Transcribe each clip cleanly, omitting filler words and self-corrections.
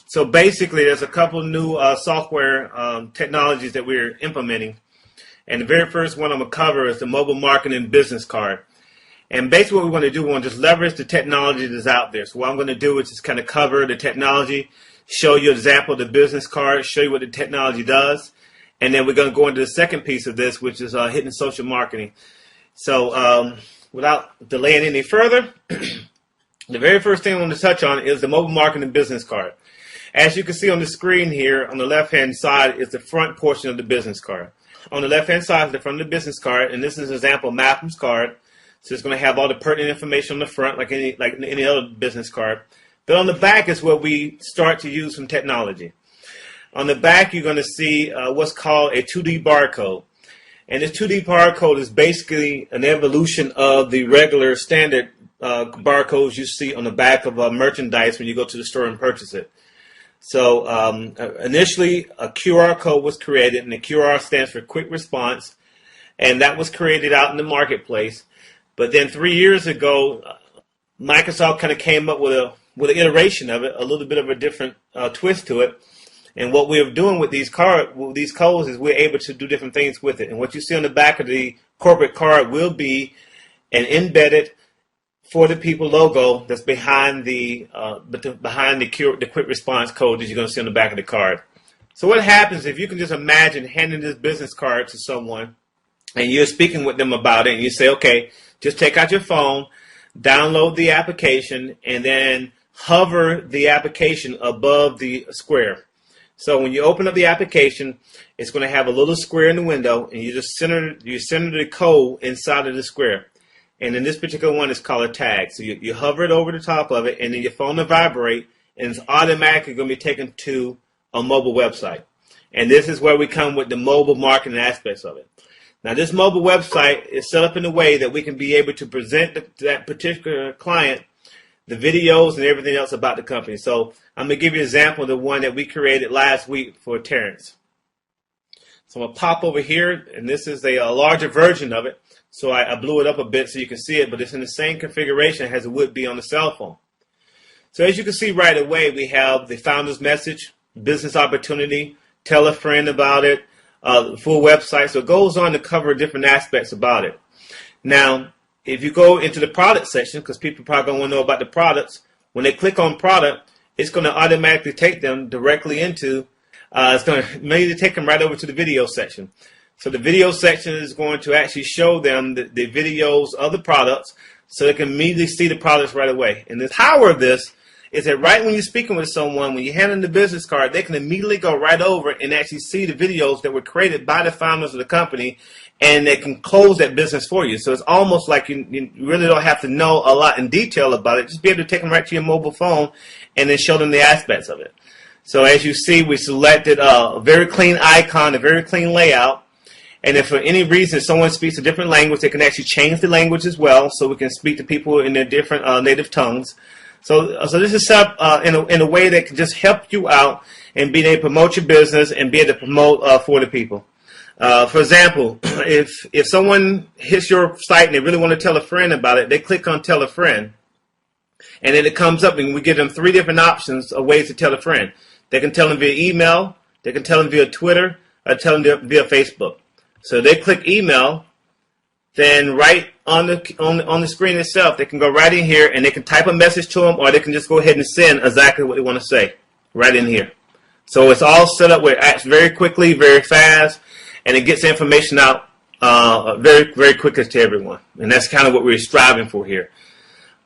So basically, there's a couple new software technologies that we're implementing. And the very first one I'm going to cover is the mobile marketing business card. And basically what we want to do, we want to just leverage the technology that's out there. So what I'm going to do is just kind of cover the technology, show you an example of the business card, show you what the technology does. And then we're going to go into the second piece of this, which is hitting social marketing. So without delaying any further, the very first thing I want to touch on is the mobile marketing business card. As you can see on the screen here, on the left-hand side is the front portion of the business card. On the left-hand side is the front of the business card, and this is an example of Malcolm's card. So it's going to have all the pertinent information on the front, like any other business card. But on the back is where we start to use some technology. On the back, you're going to see what's called a 2D barcode. And this 2D barcode is basically an evolution of the regular standard barcodes you see on the back of merchandise when you go to the store and purchase it. So initially, a QR code was created, and the QR stands for quick response, and that was created out in the marketplace. But then 3 years ago, Microsoft kind of came up with an iteration of it, a little bit of a different twist to it. And what we're doing with these codes is we're able to do different things with it. And what you see on the back of the corporate card will be an embedded for the people logo that's behind the quick response code that you're going to see on the back of the card. So what happens if you can just imagine handing this business card to someone and you're speaking with them about it, and you say, okay, just take out your phone, download the application, and then hover the application above the square. So when you open up the application, it's going to have a little square in the window, and you just center the code inside of the square. And in this particular one, it's called a tag. So you hover it over the top of it, and then your phone will vibrate, and it's automatically going to be taken to a mobile website. And this is where we come with the mobile marketing aspects of it. Now, this mobile website is set up in a way that we can be able to present to that particular client the videos and everything else about the company. So I'm going to give you an example of the one that we created last week for Terrence. So I'm going to pop over here, and this is a larger version of it. So I blew it up a bit so you can see it, but it's in the same configuration as it would be on the cell phone. So as you can see right away, we have the founder's message, business opportunity, tell a friend about it, the full website. So it goes on to cover different aspects about it. Now, if you go into the product section, because people probably don't want to know about the products, when they click on product, it's going to automatically take them directly into, it's going to immediately take them right over to the video section. So the video section is going to actually show them the videos of the products so they can immediately see the products right away. And the power of this is that right when you're speaking with someone, when you hand them the business card, they can immediately go right over and actually see the videos that were created by the founders of the company, and they can close that business for you. So it's almost like you really don't have to know a lot in detail about it. Just be able to take them right to your mobile phone and then show them the aspects of it. So as you see, we selected a very clean icon, a very clean layout. And if for any reason someone speaks a different language, they can actually change the language as well, so we can speak to people in their different native tongues. So this is set up in a way that can just help you out and be able to promote your business and be able to promote for the people. For example, if someone hits your site and they really want to tell a friend about it, they click on Tell a Friend, and then it comes up and we give them 3 different options of ways to tell a friend. They can tell them via email, they can tell them via Twitter, or tell them via Facebook. So they click email, then right on the screen itself, they can go right in here and they can type a message to them, or they can just go ahead and send exactly what they want to say right in here. So it's all set up where it acts very quickly, very fast, and it gets information out very, very quickly to everyone. And that's kind of what we're striving for here.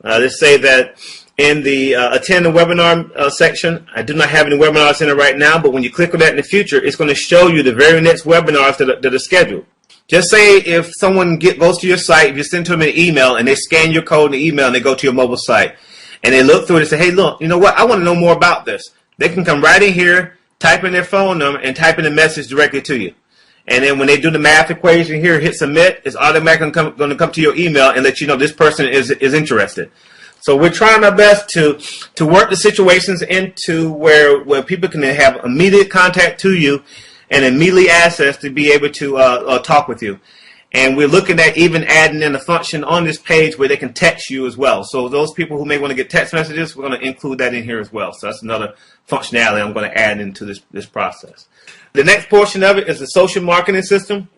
Let's say that in the attend the webinar section, I do not have any webinars in it right now, but when you click on that in the future, it's going to show you the very next webinars that are scheduled. Just say if someone goes to your site, if you send to them an email and they scan your code in the email and they go to your mobile site and they look through it and say, hey, look, you know what? I want to know more about this. They can come right in here, type in their phone number, and type in a message directly to you. And then when they do the math equation here, hit submit, it's automatically going to come to your email and let you know this person is interested. So we're trying our best to work the situations into where people can have immediate contact to you and immediately access to be able to talk with you. And we're looking at even adding in a function on this page where they can text you as well. So those people who may want to get text messages, we're going to include that in here as well. So that's another functionality I'm going to add into this process. The next portion of it is the social marketing system.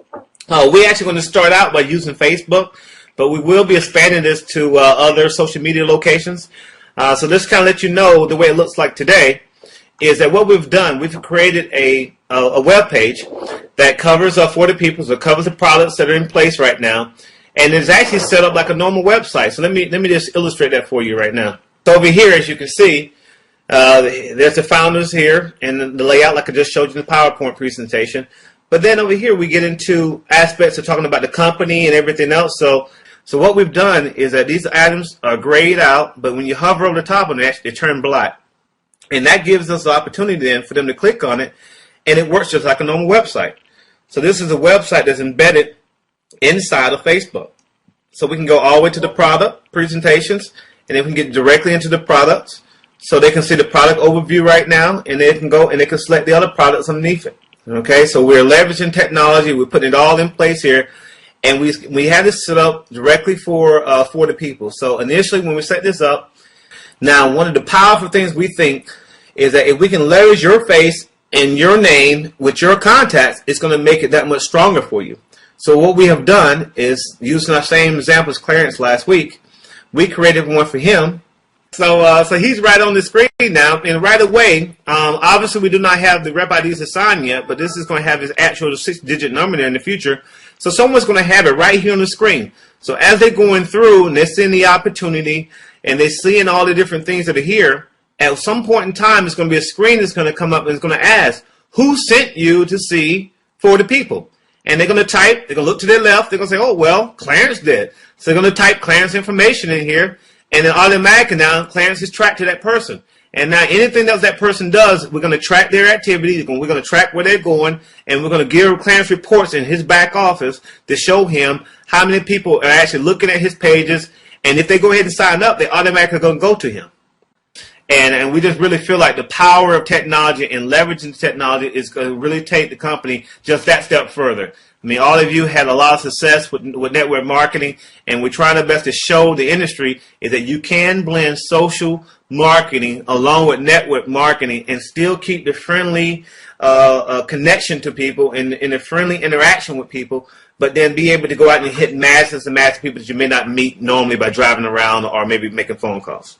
We're actually going to start out by using Facebook, but we will be expanding this to other social media locations. So this kind of let you know the way it looks like today is that what we've done, we've created a web page that covers for the people, so it covers the products that are in place right now, and it's actually set up like a normal website. So let me just illustrate that for you right now. So over here, as you can see, there's the founders here and the layout like I just showed you in the PowerPoint presentation. But then over here we get into aspects of talking about the company and everything else. So what we've done is that these items are grayed out, but when you hover over the top of them, they turn black. And that gives us the opportunity then for them to click on it, and it works just like a normal website. So this is a website that's embedded inside of Facebook. So we can go all the way to the product presentations, and then we can get directly into the products. So they can see the product overview right now, and they can go and they can select the other products underneath it. Okay, so we're leveraging technology. We're putting it all in place here, and we have this set up directly for the people. So initially, when we set this up, now one of the powerful things we think is that if we can leverage your face and your name with your contacts, it's going to make it that much stronger for you. So what we have done is, using our same example as Clarence last week, we created one for him. So he's right on the screen now, and right away, obviously we do not have the rep IDs assigned yet, but this is going to have his actual 6-digit number there in the future. So someone's going to have it right here on the screen. So as they're going through and they're seeing the opportunity and they're seeing all the different things that are here, at some point in time, it's going to be a screen that's going to come up and it's going to ask, who sent you to see for the people? And they're going to type, they're going to look to their left, they're going to say, oh, well, Clarence did. So they're going to type Clarence information in here, and then automatically now Clarence is tracked to that person. And now anything else that person does, we're going to track their activity, we're going to track where they're going, and we're going to give Clarence reports in his back office to show him how many people are actually looking at his pages, and if they go ahead and sign up, they automatically going to go to him. And we just really feel like the power of technology and leveraging technology is going to really take the company just that step further. I mean, all of you had a lot of success with network marketing, and we're trying our best to show the industry is that you can blend social marketing along with network marketing and still keep the friendly connection to people and the friendly interaction with people, but then be able to go out and hit masses and masses of people that you may not meet normally by driving around or maybe making phone calls.